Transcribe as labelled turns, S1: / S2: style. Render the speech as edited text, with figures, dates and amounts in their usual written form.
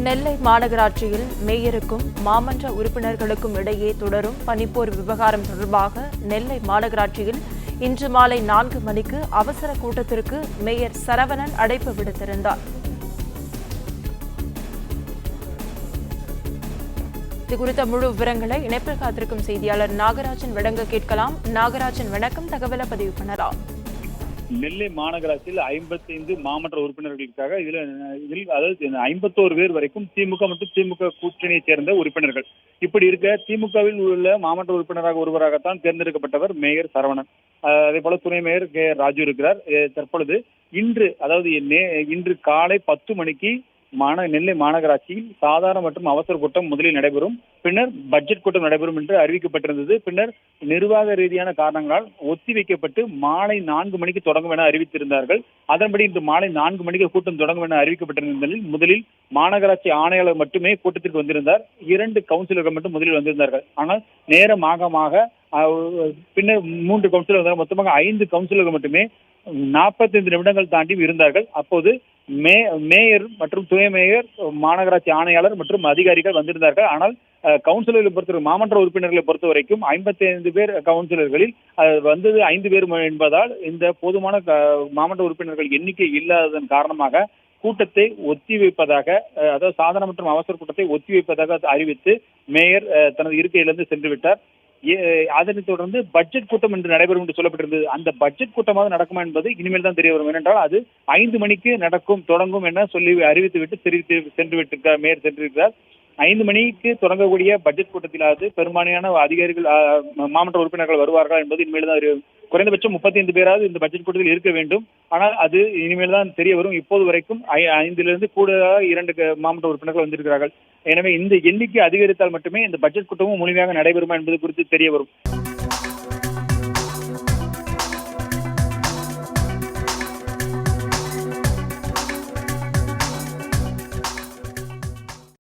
S1: நெல்லை மாநகராட்சியில் மேயருக்கும் மாமன்ற உறுப்பினர்களுக்கும் இடையே தொடரும் பனிப்போர் விவகாரம் தொடர்பாக நெல்லை மாநகராட்சியில் இன்று மாலை 4 மணிக்கு அவசர கூட்டத்திற்கு மேயர் சரவணன் அழைப்பு விடுத்திருந்தார். இதுகுறித்த முழு விவரங்களை இணைப்பில் காத்திருக்கும் செய்தியாளர் நாகராஜன் வழங்க கேட்கலாம். நாகராஜன், வணக்கம். தகவலை பதிவு பண்ணலாம்.
S2: நெல்லை மாநகராட்சியில் 55 மாமன்ற உறுப்பினர்களுக்காக இதில் அதாவது 51 பேர் வரைக்கும் திமுக மற்றும் திமுக கூட்டணியைச் சேர்ந்த உறுப்பினர்கள். இப்படி இருக்க திமுகவில் உள்ள மாமன்ற உறுப்பினராக ஒருவராகத்தான் தேர்ந்தெடுக்கப்பட்டவர் மேயர் சரவணன். அதே போல துணை மேயர் கே ராஜு இருக்கிறார். தற்பொழுது இன்று காலை 10 மணிக்கு நெல்லை மாநகராட்சியில் சாதாரண மற்றும் அவசர கூட்டம் முதலில் நடைபெறும், பின்னர் பட்ஜெட் கூட்டம் நடைபெறும் என்று அறிவிக்கப்பட்டிருந்தது. பின்னர் நிர்வாக ரீதியான காரணங்களால் ஒத்திவைக்கப்பட்டு மாலை 4 மணிக்கு தொடங்கும் என அறிவித்திருந்தார்கள். அதன்படி இன்று மாலை 4 மணிக்கு கூட்டம் தொடங்கும் என அறிவிக்கப்பட்டிருந்த நிலையில் முதலில் மாநகராட்சி ஆணையாளர் மட்டுமே கூட்டத்திற்கு வந்திருந்தார். 2 கவுன்சிலர்கள் மட்டும் முதலில் வந்திருந்தார்கள். ஆனால் நேரமாக பின்னர் 3 கவுன்சிலர்கள், மொத்தமாக 5 கவுன்சிலர்கள் மட்டுமே 45 நிமிடங்கள் தாண்டி இருந்தார்கள். அப்போது மேயர் மற்றும் துணை மேயர், மாநகராட்சி ஆணையாளர் மற்றும் அதிகாரிகள் வந்திருந்தார்கள். ஆனால் கவுன்சிலர்களை பொறுத்த மாமன்ற உறுப்பினர்களை பொறுத்த வரைக்கும் 55 பேர் கவுன்சிலர்களில் வந்தது 5 பேர் என்பதால் இந்த போதுமான மாமன்ற உறுப்பினர்கள் எண்ணிக்கை இல்லாததன் காரணமாக கூட்டத்தை ஒத்திவைப்பதாக, அதாவது சாதாரண மற்றும் அவசர கூட்டத்தை ஒத்திவைப்பதாக அறிவித்து மேயர் தனது இருக்கையிலிருந்து சென்று விட்டார். அதனைத் தொடர்ந்து பட்ஜெட் கூட்டம் என்று நடைபெறும் என்று சொல்லப்பட்டிருந்தது. அந்த பட்ஜெட் கூட்டமாக நடக்குமா என்பது இனிமேல் தான் தெரிய வரும். ஏனென்றால் அது 5 மணிக்கு தொடங்கும் என சொல்லி அறிவித்துவிட்டு மேயர் சென்றிருக்கிறார். 5 மணிக்கு தொடங்கக்கூடிய பட்ஜெட் கூட்டத்திலாவது பெரும்பான்மையான அதிகாரிகள், மாமன்ற உறுப்பினர்கள் வருவார்கள் என்பது இனிமேல் தான். குறைந்தபட்சம் 35 பேராவது இந்த பட்ஜெட் கூட்டத்தில் இருக்க வேண்டும். ஆனால் அது இனிமேல் தான் தெரிய வரும். இப்போது வரைக்கும் 5லிருந்து கூடுதலாக 2 மாமன்ற உறுப்பினர்கள் வந்திருக்கிறார்கள். எனவே இந்த எண்ணிக்கை அதிகரித்தால் மட்டுமே இந்த பட்ஜெட் கூட்டமும் முழுமையாக நடைபெறுமா என்பது குறித்து தெரிய வரும்.